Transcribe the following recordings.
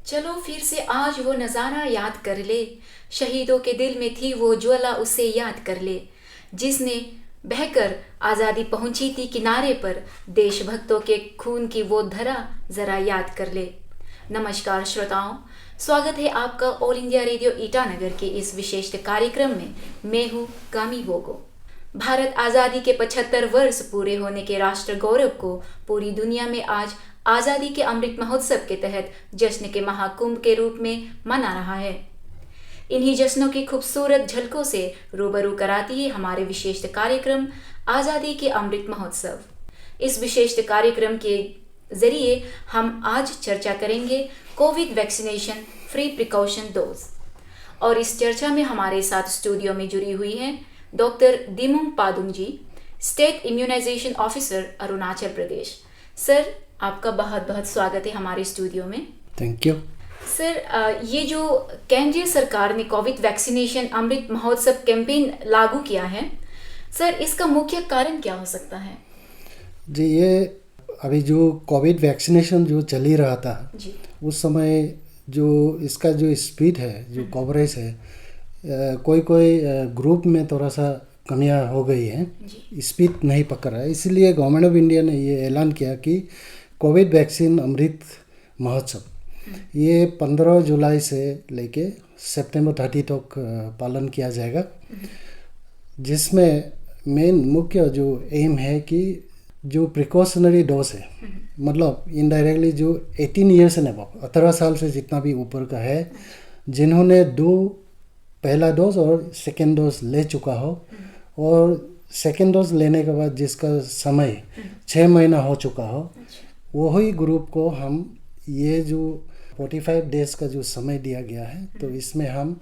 चलो फिर से आज वो नज़ारा याद कर ले, शहीदों के दिल में थी वो ज्वाला, उसे याद कर ले, जिसने बहकर आज़ादी पहुंची थी किनारे पर, देशभक्तों के खून की वो धरा ज़रा याद कर ले। नमस्कार श्रोताओं, स्वागत है आपका ऑल इंडिया रेडियो ईटानगर के इस विशेष कार्यक्रम में। मैं हूँ कामी बोगो। भारत आज़ादी के 75 वर्ष पूरे होने के राष्ट्र गौरव को पूरी दुनिया में आज आज़ादी के अमृत महोत्सव के तहत जश्न के महाकुंभ के रूप में मना रहा है। इन्हीं जश्नों की खूबसूरत झलकों से रूबरू कराती है हमारे विशेष कार्यक्रम आज़ादी के अमृत महोत्सव। इस विशेष कार्यक्रम के जरिए हम आज चर्चा करेंगे Covid vaccination free precaution dose. और इस चर्चा में हमारे साथ स्टूडियो में जुड़ी हुई हैं डॉक्टर दिमुंग पादुंग जी, state immunisation officer Arunachal Pradesh. Sir, आपका बहुत बहुत स्वागत है हमारे स्टूडियो में। Thank you sir. ये जो केंद्रीय सरकार ने Covid vaccination Amrit Mahotsav campaign लागू किया है, सर इसका मुख्य कारण क्या हो सकता है? जी, ये अभी जो कोविड वैक्सीनेशन जो चल ही रहा था जी। उस समय जो इसका जो स्पीड है, जो कवरेज है, कोई ग्रुप में थोड़ा सा कमियां हो गई हैं, स्पीड नहीं पकड़ रहा है। इसलिए गवर्नमेंट ऑफ इंडिया ने ये ऐलान किया कि कोविड वैक्सीन अमृत महोत्सव ये 15 जुलाई से लेके सितंबर 30 तक पालन किया जाएगा, जिसमें मेन मुख्य जो एम है कि जो प्रिकॉशनरी डोज है, मतलब इनडायरेक्टली जो 18 ईयर्स एंड अबव 18 साल से जितना भी ऊपर का है, जिन्होंने पहला डोज और सेकेंड डोज ले चुका हो, और सेकेंड डोज लेने के बाद जिसका समय 6 महीना हो चुका हो, वही ग्रुप को हम ये जो 45 डेज का जो समय दिया गया है, तो इसमें हम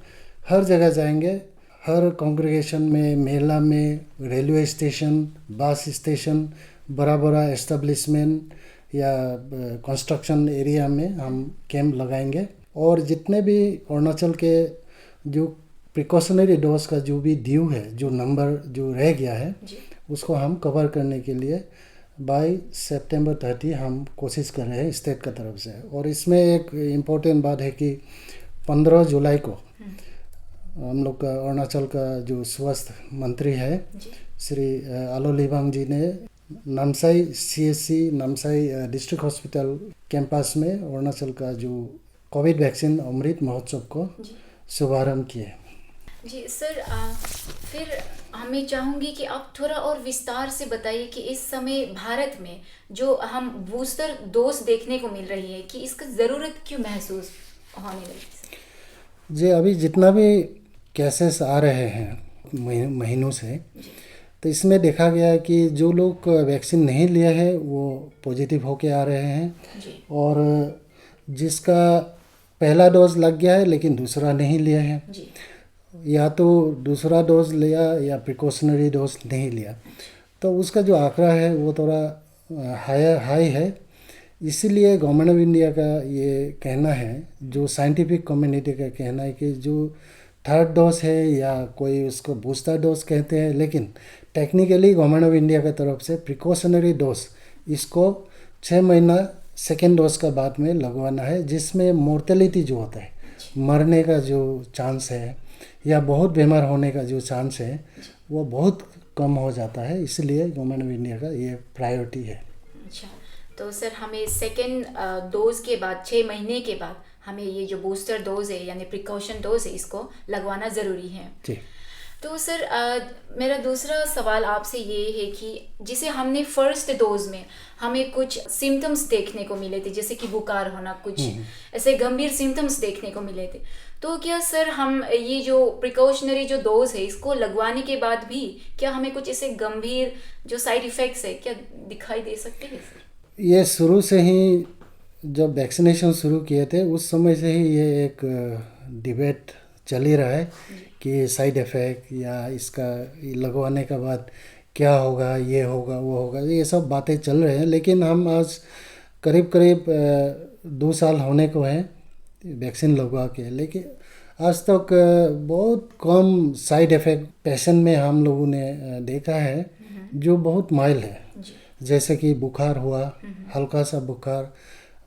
हर जगह जाएंगे, हर कांग्रेगेशन में, मेला में, रेलवे स्टेशन, बस स्टेशन, बड़ा बड़ा एस्टेब्लिशमेंट या कंस्ट्रक्शन एरिया में हम कैंप लगाएंगे। और जितने भी अरुणाचल के जो प्रिकॉशनरी डोज का जो भी ड्यू है, जो नंबर जो रह गया है, उसको हम कवर करने के लिए बाय सितंबर 30 हम कोशिश कर रहे हैं स्टेट का तरफ से। और इसमें एक इम्पोर्टेंट बात है कि 15 जुलाई को हम लोग का अरुणाचल का जो स्वास्थ्य मंत्री है श्री आलो लिबांग जी ने Namsai CSC Namsai district hospital campus में अरुणाचल का जो कोविड वैक्सीन अमृत महोत्सव को शुभारंभ किए। जी सर, फिर हमें चाहूँगी कि आप थोड़ा और विस्तार से बताइए कि इस समय भारत में जो हम बूस्टर डोज देखने को मिल रही है, कि इसका ज़रूरत क्यों महसूस होने लगी? जी, अभी जितना भी केसेस आ रहे हैं महीनों से, तो इसमें देखा गया है कि जो लोग वैक्सीन नहीं लिया है वो पॉजिटिव होके आ रहे हैं, और जिसका पहला डोज लग गया है लेकिन दूसरा नहीं लिया है, या तो दूसरा डोज लिया या प्रिकॉशनरी डोज नहीं लिया, तो उसका जो आंकड़ा है वो थोड़ा हाई है। इसीलिए गवर्नमेंट ऑफ इंडिया का ये कहना है, जो साइंटिफिक कम्युनिटी का कहना है कि जो थर्ड डोज है या कोई उसको बूस्टर डोज कहते हैं, लेकिन टेक्निकली गवर्नमेंट ऑफ इंडिया की तरफ से प्रिकॉशनरी डोज इसको 6 महीना सेकेंड डोज का बाद में लगवाना है, जिसमें मोर्टेलिटी जो होता है, मरने का जो चांस है या बहुत बीमार होने का जो चांस है वो बहुत कम हो जाता है। इसलिए गवर्नमेंट ऑफ इंडिया का ये प्रायोरिटी है। अच्छा, तो सर हमें सेकेंड डोज के बाद 6 महीने के बाद हमें ये जो बूस्टर डोज है यानी प्रिकॉशन डोज है, इसको लगवाना ज़रूरी है। जी। तो सर मेरा दूसरा सवाल आपसे ये है कि जिसे हमने फर्स्ट डोज में हमें कुछ सिम्टम्स देखने को मिले थे, जैसे कि बुखार होना, कुछ ऐसे गंभीर सिम्टम्स देखने को मिले थे, तो क्या सर हम ये जो प्रिकॉशनरी जो डोज है इसको लगवाने के बाद भी क्या हमें कुछ ऐसे गंभीर जो साइड इफ़ेक्ट्स है क्या दिखाई दे सकते हैं सर? ये शुरू से ही जब वैक्सीनेशन शुरू किए थे उस समय से ही ये एक डिबेट चल ही रहा है कि साइड इफ़ेक्ट या इसका लगवाने के बाद क्या होगा, ये होगा, वो होगा, ये सब बातें चल रहे हैं। लेकिन हम आज करीब 2 साल होने को हैं वैक्सीन लगवा के, लेकिन आज तक बहुत कम साइड इफ़ेक्ट पेशेंट में हम लोगों ने देखा है, जो बहुत माइल्ड है, जैसे कि बुखार हुआ, हल्का सा बुखार,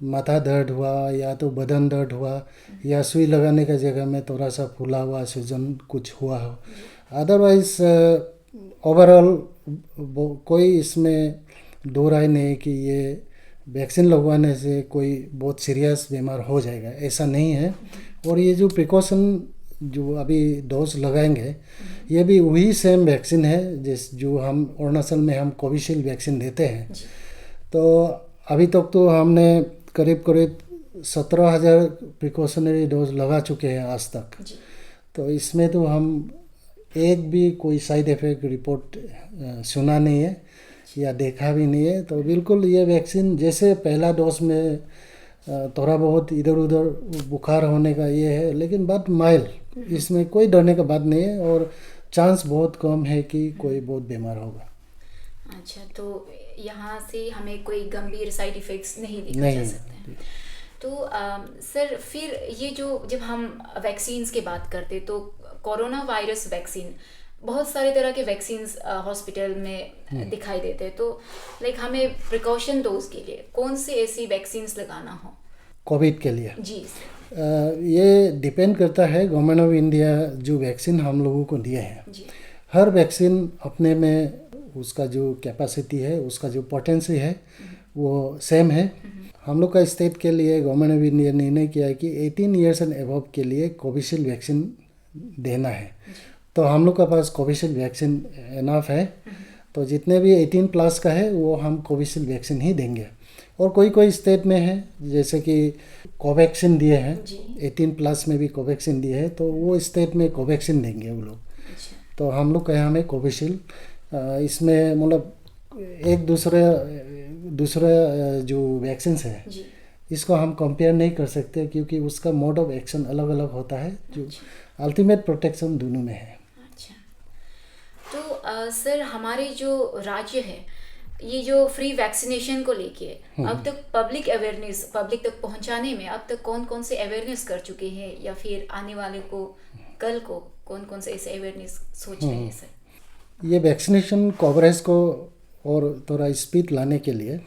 माथा दर्द हुआ या तो बदन दर्द हुआ या सुई लगाने का जगह में थोड़ा सा फूला हुआ सूजन कुछ हुआ हो, अदरवाइज ओवरऑल कोई इसमें दो राय नहीं कि ये वैक्सीन लगवाने से कोई बहुत सीरियस बीमार हो जाएगा, ऐसा नहीं है। और ये जो प्रिकॉशन जो अभी डोज लगाएंगे ये भी वही सेम वैक्सीन है जिस जो हम अरुणाचल में हम कोविशील्ड वैक्सीन देते हैं। तो अभी तक तो हमने करीब 17,000 प्रिकॉशनरी डोज लगा चुके हैं आज तक। तो इसमें तो हम एक भी कोई साइड इफ़ेक्ट रिपोर्ट सुना नहीं है या देखा भी नहीं है। तो बिल्कुल ये वैक्सीन जैसे पहला डोज में थोड़ा बहुत इधर उधर बुखार होने का ये है, लेकिन बात माइल्ड, इसमें कोई डरने का बात नहीं है और चांस बहुत कम है कि कोई बहुत बीमार होगा। अच्छा, तो यहाँ से हमें कोई गंभीर साइड इफ़ेक्ट्स नहीं देखा जा सकते हैं। तो सर फिर ये जो जब हम वैक्सीन्स की बात करते तो कोरोना वायरस वैक्सीन, बहुत सारे तरह के वैक्सीन्स हॉस्पिटल में दिखाई देते हैं। तो लाइक हमें प्रिकॉशन डोज के लिए कौन से ऐसी वैक्सीन्स लगाना हो कोविड के लिए? जी ये डिपेंड करता है गवर्नमेंट ऑफ इंडिया जो वैक्सीन हम लोगों को दिए हैं। हर वैक्सीन अपने में उसका जो कैपेसिटी है, उसका जो पोटेंसी है वो सेम है। हम लोग का स्टेट के लिए गवर्नमेंट ऑफ इंडिया ने निर्णय किया है कि 18 ईयर्स एंड अबव के लिए कोविशील्ड वैक्सीन देना है। तो हम लोग का पास कोविशील्ड वैक्सीन इनफ है। तो जितने भी 18 प्लस का है वो हम कोविशील्ड वैक्सीन ही देंगे। और कोई स्टेट में है जैसे कि कोवैक्सीन दिए हैं, 18 प्लस में भी कोवैक्सीन दिए हैं, तो वो स्टेट में कोवैक्सीन देंगे वो लोग। तो हम लोग का यहाँ में कोविशील्ड, इसमें मतलब एक दूसरे जो वैक्सीन है इसको हम कंपेयर नहीं कर सकते क्योंकि उसका मोड ऑफ एक्शन अलग अलग होता है, जो अल्टीमेट प्रोटेक्शन दोनों में है। अच्छा, तो सर हमारे जो राज्य है ये जो फ्री वैक्सीनेशन को लेके अब तक पब्लिक तक पहुंचाने में अब तक कौन कौन से अवेयरनेस कर चुके हैं या फिर आने वाले को कल को कौन कौन से ऐसे अवेयरनेस सोच रहे हैं सर? ये वैक्सीनेशन कवरेज को और थोड़ा स्पीड लाने के लिए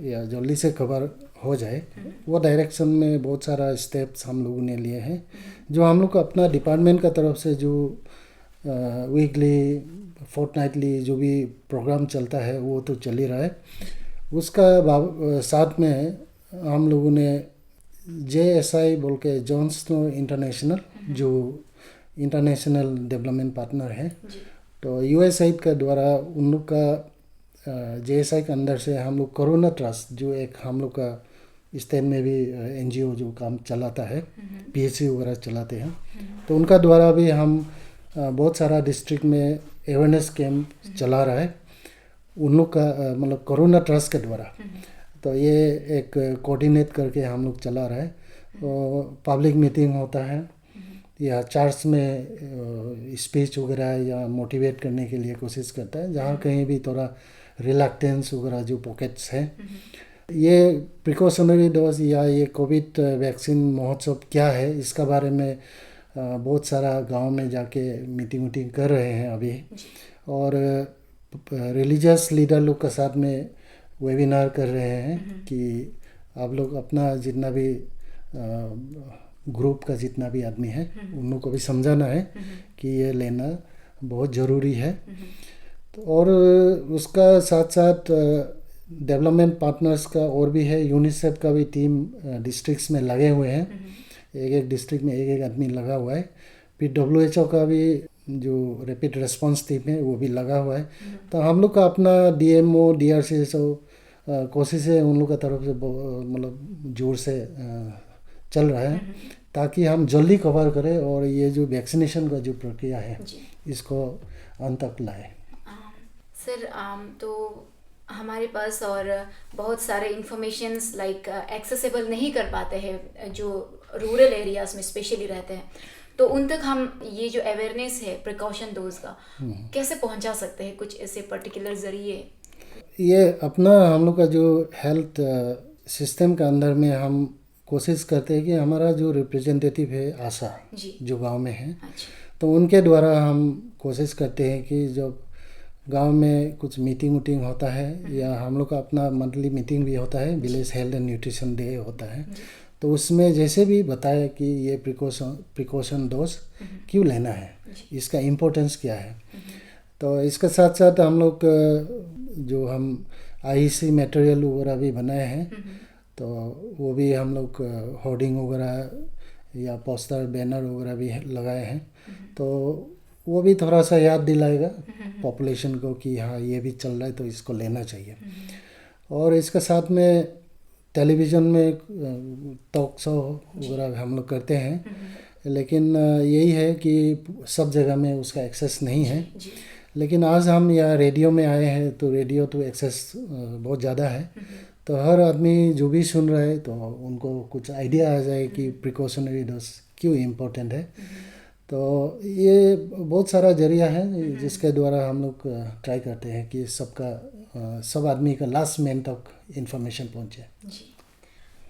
या जल्दी से कवर हो जाए वो डायरेक्शन में बहुत सारा स्टेप्स हम लोगों ने लिए हैं। जो हम लोग को अपना डिपार्टमेंट का तरफ से जो वीकली फोर्टनाइटली जो भी प्रोग्राम चलता है वो तो चल ही रहा है। उसका साथ में हम लोगों ने JSI बोल के जॉन स्नो इंटरनेशनल जो इंटरनेशनल डेवलपमेंट पार्टनर है, तो USAID का द्वारा उन लोग का JSI के अंदर से हम लोग कोरोना ट्रस्ट जो एक हम लोग का स्टेट में भी NGO जो काम चलाता है, PHC वगैरह चलाते हैं, तो उनका द्वारा भी हम बहुत सारा डिस्ट्रिक्ट में अवेयरनेस कैंप चला रहा है उन लोग का मतलब कोरोना ट्रस्ट के द्वारा। तो ये एक कोऑर्डिनेट करके हम लोग चला रहा है। तो पब्लिक मीटिंग होता है या चर्च में स्पीच वगैरह या मोटिवेट करने के लिए कोशिश करता है, जहाँ कहीं भी थोड़ा रिलैक्टेंस वगैरह जो पॉकेट्स हैं। ये प्रिकॉशनरी डोज या ये कोविड वैक्सीन महोत्सव क्या है इसका बारे में बहुत सारा गांव में जाके मीटिंग कर रहे हैं अभी, और रिलीजियस लीडर लोग के साथ में वेबिनार कर रहे हैं कि आप लोग अपना जितना भी ग्रुप का जितना भी आदमी है उन लोग को भी समझाना है कि ये लेना बहुत ज़रूरी है। तो और उसका साथ साथ डेवलपमेंट पार्टनर्स का और भी है, यूनिसेफ का भी टीम डिस्ट्रिक्ट्स में लगे हुए हैं, एक डिस्ट्रिक्ट में एक आदमी लगा हुआ है। फिर WHO का भी जो रैपिड रिस्पांस टीम है वो भी लगा हुआ है। तो हम लोग का अपना DMO DRCSO कोशिश है उन लोग का तरफ से मतलब जोर से चल रहा है ताकि हम जल्दी कवर करें और ये जो वैक्सीनेशन का जो प्रक्रिया है इसको अंत तक लाए। सर तो हमारे पास और बहुत सारे इंफॉर्मेशंस लाइक एक्सेसिबल नहीं कर पाते हैं जो रूरल एरियाज में स्पेशली रहते हैं, तो उन तक हम ये जो अवेयरनेस है प्रिकॉशन डोज का कैसे पहुंचा सकते हैं? कुछ ऐसे पर्टिकुलर जरिए? ये अपना हम लोग का जो हेल्थ सिस्टम के अंदर में हम कोशिश करते हैं कि हमारा जो रिप्रेजेंटेटिव है आशा जो गांव में है, तो उनके द्वारा हम कोशिश करते हैं कि जब गांव में कुछ मीटिंग होता है, या हम लोग का अपना मंथली मीटिंग भी होता है, village health and nutrition day होता है। तो उसमें जैसे भी बताया कि ये प्रिकॉशन डोज क्यों लेना है, इसका इम्पोर्टेंस क्या है। तो इसके साथ साथ हम लोग जो हम आईसी मटेरियल वगैरह भी बनाए हैं, तो वो भी हम लोग होर्डिंग वगैरह या पोस्टर बैनर वगैरह भी लगाए हैं। तो वो भी थोड़ा सा याद दिलाएगा पॉपुलेशन को कि हाँ ये भी चल रहा है तो इसको लेना चाहिए। और इसके साथ में टेलीविज़न में टॉक शो वगैरह हम लोग करते हैं, लेकिन यही है कि सब जगह में उसका एक्सेस नहीं है। लेकिन आज हम यहाँ रेडियो में आए हैं, तो रेडियो तो एक्सेस बहुत ज़्यादा है, तो हर आदमी जो भी सुन रहा है तो उनको कुछ आइडिया आ जाए कि प्रिकॉशनरी डोज क्यों इम्पोर्टेंट है। तो ये बहुत सारा जरिया है जिसके द्वारा हम लोग ट्राई करते हैं कि सब आदमी का लास्ट मिनट तक इन्फॉर्मेशन पहुँचे। जी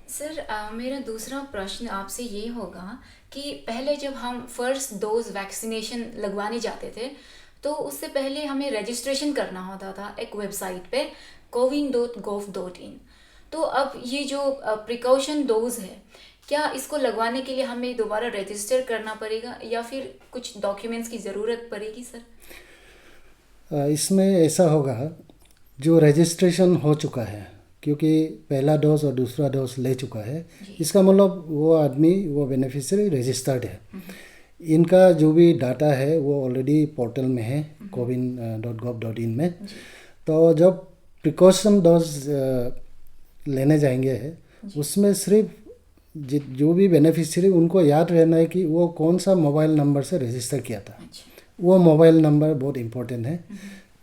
सर, मेरा दूसरा प्रश्न आपसे ये होगा कि पहले जब हम फर्स्ट डोज वैक्सीनेशन लगवाने जाते थे तो उससे पहले हमें रजिस्ट्रेशन करना होता था एक वेबसाइट पे cowin.gov.in। तो अब ये जो प्रिकॉशन डोज है, क्या इसको लगवाने के लिए हमें दोबारा रजिस्टर करना पड़ेगा या फिर कुछ डॉक्यूमेंट्स की ज़रूरत पड़ेगी सर? इसमें ऐसा होगा, जो रजिस्ट्रेशन हो चुका है, क्योंकि पहला डोज और दूसरा डोज ले चुका है, इसका मतलब वो आदमी, वो बेनिफिशियरी रजिस्टर्ड है। इनका जो भी डाटा है वो ऑलरेडी पोर्टल में है cowin.gov.in में। तो जब प्रिकॉशन डोज लेने जाएंगे उसमें सिर्फ जो भी बेनिफिशियरी, उनको याद रहना है कि वो कौन सा मोबाइल नंबर से रजिस्टर किया था। वो मोबाइल नंबर बहुत इम्पोर्टेंट है,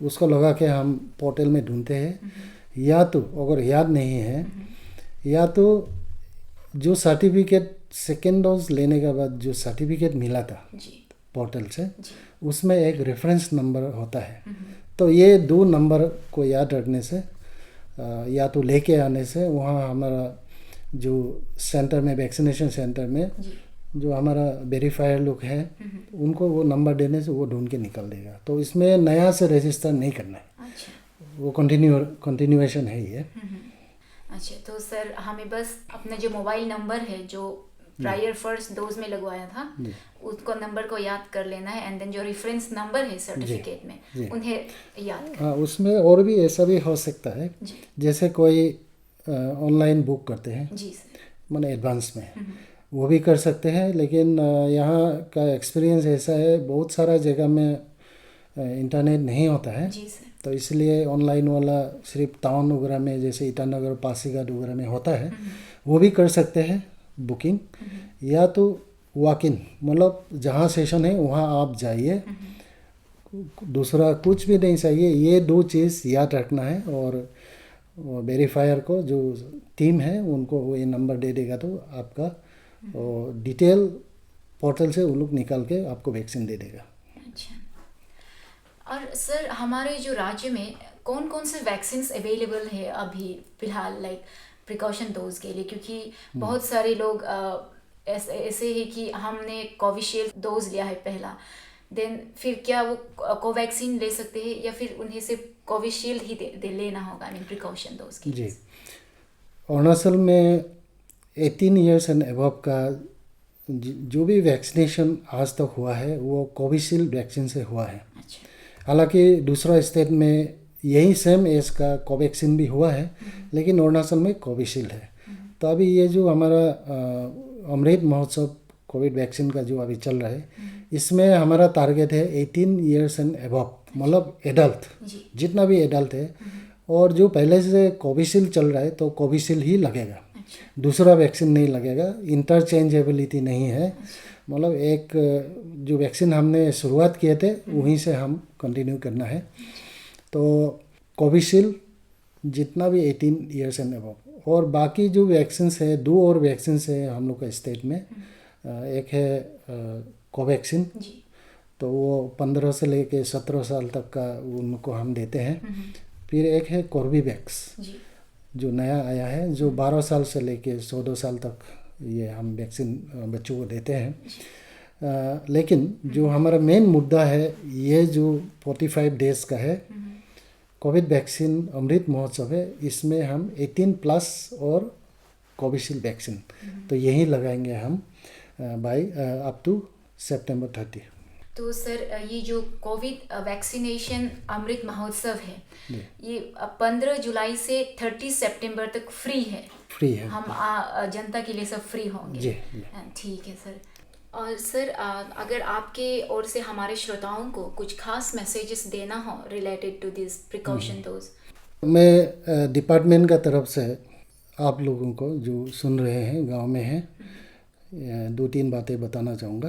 उसको लगा के हम पोर्टल में ढूंढते हैं। या तो अगर याद नहीं है, या तो जो सर्टिफिकेट सेकेंड डोज लेने के बाद जो सर्टिफिकेट मिला था पोर्टल से, उसमें एक रेफरेंस नंबर होता है। तो ये 2 नंबर को याद रखने से या तो लेके आने से, वहाँ हमारा जो सेंटर में, वैक्सीनेशन सेंटर में जो हमारा वेरीफायर लोग हैं, उनको वो नंबर देने से वो ढूंढ के निकल देगा। तो इसमें नया से रजिस्टर नहीं करना है। वो कंटिन्यूएशन है ये। अच्छा, तो सर हमें बस अपना जो मोबाइल नंबर है जो प्रायर फर्स्ट डोज में लगवाया था, उसको नंबर को याद कर लेना है, एंड देन जो रेफरेंस नंबर है सर्टिफिकेट में उन्हें याद कर। हाँ, उसमें और भी ऐसा भी हो सकता है, जैसे कोई ऑनलाइन बुक करते हैं मैंने एडवांस में, वो भी कर सकते हैं। लेकिन यहाँ का एक्सपीरियंस ऐसा है, बहुत सारा जगह में इंटरनेट नहीं होता है, तो इसलिए ऑनलाइन वाला सिर्फ टाउन वगैरह में, जैसे ईटानगर, पासीघाट वगैरह में होता है, वो भी कर सकते हैं बुकिंग। या तो वॉक इन, मतलब जहाँ सेशन है वहाँ आप जाइए, दूसरा कुछ भी नहीं चाहिए। ये 2 चीज़ याद रखना है, और वेरीफायर को जो टीम है उनको वो ये नंबर दे देगा, तो आपका डिटेल पोर्टल से वो लोग निकाल के आपको वैक्सीन दे देगा। अच्छा, और सर हमारे जो राज्य में कौन कौन से वैक्सीन्स अवेलेबल है अभी फ़िलहाल, लाइक प्रिकॉशन डोज के लिए? क्योंकि बहुत सारे लोग ऐसे है कि हमने कोविशील्ड डोज लिया है पहला, देन फिर क्या वो कोवैक्सीन ले सकते हैं या फिर उन्हें सिर्फ कोविशील्ड ही लेना होगा, प्रिकॉशन डोज के? जी, अरुणाचल में 18 ईयर्स एंड अबव का जो भी वैक्सीनेशन आज तक हुआ है वो कोविशील्ड वैक्सीन से हुआ है। हालांकि दूसरा स्टेट में यही सेम एज का कोवैक्सीन भी हुआ है, लेकिन अरुणाचल में कोविशील्ड है। तो अभी ये जो हमारा अमृत महोत्सव कोविड वैक्सीन का जो अभी चल रहा है, इसमें हमारा टारगेट है 18 ईयर्स एंड अबव, मतलब एडल्ट, जितना भी एडल्ट है। और जो पहले से कोविशील्ड चल रहा है तो कोविशील्ड ही लगेगा, दूसरा वैक्सीन नहीं लगेगा। इंटरचेंजेबिलिटी नहीं है, मतलब एक जो वैक्सीन हमने शुरुआत किए थे वहीं से हम कंटिन्यू करना है। तो कोविशील्ड जितना भी 18 ईयर्स एंड अबव, और बाकी जो वैक्सीन्स है, 2 और वैक्सीन्स है हम लोग का स्टेट में। एक है कोवैक्सीन, तो वो 15 से लेके 17 साल तक का उनको हम देते हैं। फिर एक है कोर्बेवैक्स जो नया आया है, जो 12 साल से लेके 14 साल तक ये हम वैक्सीन बच्चों को देते हैं। लेकिन जो हमारा मेन मुद्दा है ये जो 45 डेज का है कोविड वैक्सीन अमृत महोत्सव है, इसमें हम 18+ और कोविशील्ड वैक्सीन तो यही लगाएंगे हम बाय अप टू सितंबर 30। तो सर ये जो कोविड वैक्सीनेशन अमृत महोत्सव है ये 15 जुलाई से 30 सितंबर तक फ्री है। हम जनता के लिए सब फ्री होंगे जी। ठीक है सर। और सर अगर आपके ओर से हमारे श्रोताओं को कुछ खास मैसेजेस देना हो related to this precaution dose. मैं डिपार्टमेंट का तरफ से आप लोगों को जो सुन रहे हैं गांव में हैं 2-3 बातें बताना चाहूँगा।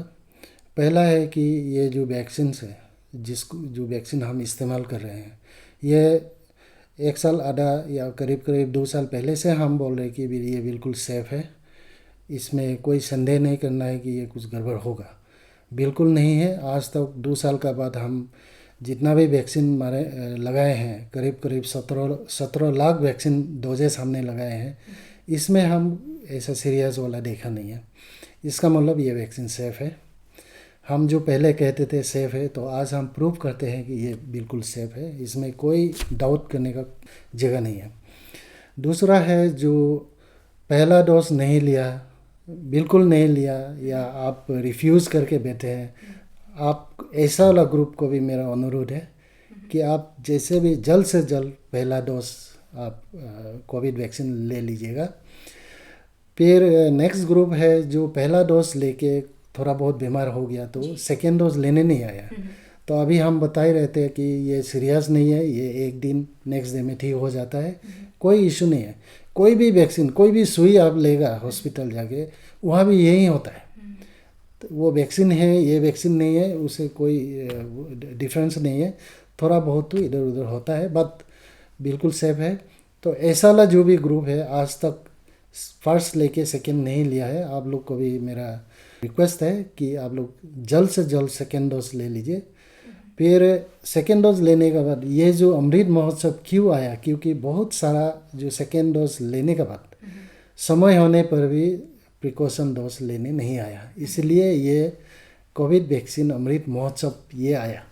पहला है कि ये जो वैक्सीन है जो वैक्सीन हम इस्तेमाल कर रहे हैं ये 1 साल आधा या करीब 2 साल पहले से हम बोल रहे हैं कि ये बिल्कुल सेफ़ है, इसमें कोई संदेह नहीं करना है कि ये कुछ गड़बड़ होगा, बिल्कुल नहीं है। आज तक 2 साल का बाद हम जितना भी वैक्सीन हमारे लगाए हैं करीब 17 लाख वैक्सीन डोजेस हमने लगाए हैं, इसमें हम ऐसा सीरियस वाला देखा नहीं है। इसका मतलब ये वैक्सीन सेफ़ है। हम जो पहले कहते थे सेफ़ है तो आज हम प्रूव करते हैं कि ये बिल्कुल सेफ़ है, इसमें कोई डाउट करने का जगह नहीं है। दूसरा है जो पहला डोज नहीं लिया, बिल्कुल नहीं लिया या आप रिफ्यूज़ करके बैठे हैं, आप ऐसा वाला ग्रुप को भी मेरा अनुरोध है कि आप जैसे भी जल्द से जल्द पहला डोज आप कोविड वैक्सीन ले लीजिएगा। फिर नेक्स्ट ग्रुप है जो पहला डोज लेके थोड़ा बहुत बीमार हो गया तो सेकेंड डोज लेने नहीं आया, तो अभी हम बता ही रहते हैं कि ये सीरियस नहीं है, ये 1 दिन नेक्स्ट डे में ठीक हो जाता है, कोई इशू नहीं है। कोई भी वैक्सीन कोई भी सुई आप लेगा हॉस्पिटल जाके वहाँ भी यही होता है, तो वो वैक्सीन है ये वैक्सीन नहीं है उससे कोई डिफरेंस नहीं है, थोड़ा बहुत तो इधर उधर होता है, बट बिल्कुल सेफ है। तो ऐसा वाला जो भी ग्रुप है आज तक फर्स्ट लेके सेकेंड नहीं लिया है, आप लोग को भी मेरा रिक्वेस्ट है कि आप लोग जल्द से जल्द सेकेंड डोज ले लीजिए। फिर सेकेंड डोज लेने के बाद ये जो अमृत महोत्सव क्यों आया, क्योंकि बहुत सारा जो सेकेंड डोज लेने के बाद समय होने पर भी प्रिकॉशन डोज लेने नहीं आया, इसलिए ये कोविड वैक्सीन अमृत महोत्सव ये आया।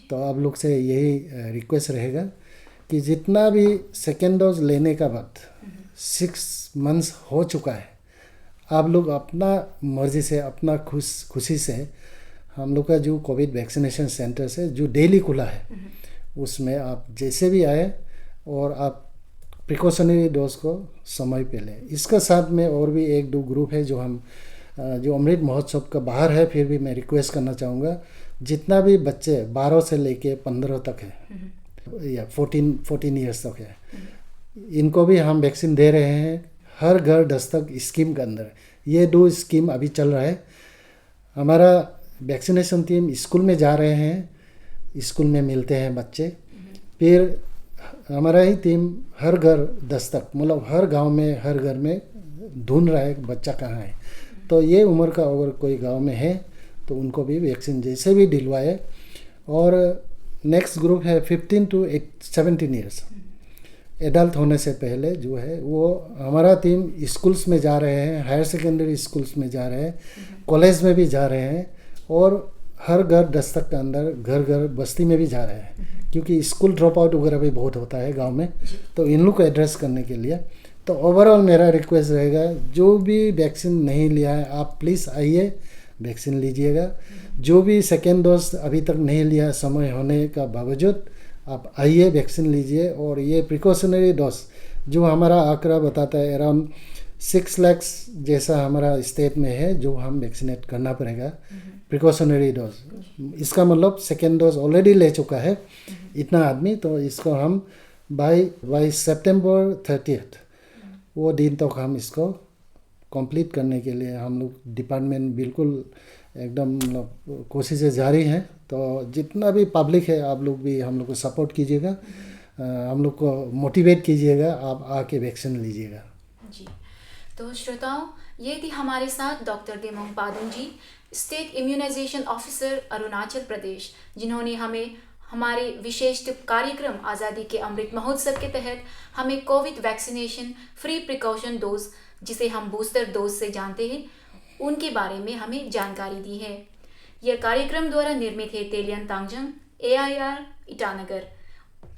तो आप लोग से यही रिक्वेस्ट रहेगा कि जितना भी सेकेंड डोज लेने का बाद 6 मंथ्स हो चुका है, आप लोग अपना मर्जी से अपना खुशी से हम लोग का जो कोविड वैक्सीनेशन सेंटर से जो डेली खुला है उसमें आप जैसे भी आए और आप प्रिकॉशनरी डोज को समय पे लें। इसका साथ में और भी 1-2 ग्रुप है जो हम जो अमृत महोत्सव का बाहर है, फिर भी मैं रिक्वेस्ट करना चाहूँगा जितना भी बच्चे 12 से लेके 15 तक है या 14 ईयर्स तक है, इनको भी हम वैक्सीन दे रहे हैं हर घर दस्तक स्कीम के अंदर। ये 2 स्कीम अभी चल रहा है। हमारा वैक्सीनेशन टीम स्कूल में जा रहे हैं, स्कूल में मिलते हैं बच्चे, फिर हमारा ही टीम हर घर दस्तक मतलब हर गांव में हर घर में ढूंढ रहा है बच्चा कहाँ है, तो ये उम्र का अगर कोई गांव में है तो उनको भी वैक्सीन जैसे भी दिलवाए। और नेक्स्ट ग्रुप है 15 to 17 ईयर्स, एडल्ट होने से पहले जो है वो हमारा टीम स्कूल्स में जा रहे हैं, हायर सेकेंडरी स्कूल्स में जा रहे हैं, कॉलेज में भी जा रहे हैं और हर घर दस्तक के अंदर घर बस्ती में भी जा रहे हैं, क्योंकि स्कूल ड्रॉप आउट वगैरह भी बहुत होता है गांव में, तो इन लोग को एड्रेस करने के लिए। तो ओवरऑल मेरा रिक्वेस्ट रहेगा जो भी वैक्सीन नहीं लिया है आप प्लीज़ आइए वैक्सीन लीजिएगा। जो भी सेकेंड डोज अभी तक नहीं लिया समय होने का बावजूद आप आइए वैक्सीन लीजिए। और ये प्रिकॉशनरी डोज जो हमारा आंकड़ा बताता है अराउंड 6 लाख जैसा हमारा स्टेट में है जो हम वैक्सीनेट करना पड़ेगा प्रिकॉशनरी डोज। इसका मतलब सेकेंड डोज ऑलरेडी ले चुका है इतना आदमी, तो इसको हम बाय सितंबर 30 वो दिन तक हम इसको कंप्लीट करने के लिए हम लोग डिपार्टमेंट बिल्कुल एकदम कोशिशें जारी हैं। तो जितना भी पब्लिक है आप लोग भी हम लोग को सपोर्ट कीजिएगा, हम लोग को मोटिवेट कीजिएगा, आप आके वैक्सीन लीजिएगा जी। तो श्रोताओं, ये थी हमारे साथ डॉक्टर देमोंग पादुंग जी, state immunisation officer Arunachal Pradesh, जिन्होंने हमें हमारे विशेष कार्यक्रम आज़ादी के अमृत महोत्सव के तहत हमें Covid vaccination free precaution dose, जिसे हम बूस्टर डोज से जानते हैं, उनके बारे में हमें जानकारी दी है। यह कार्यक्रम द्वारा निर्मित है तेलियन तांगजंग AIR ईटानगर।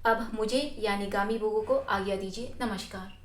अब मुझे यानी गामी बोगो को आज्ञा दीजिए। नमस्कार।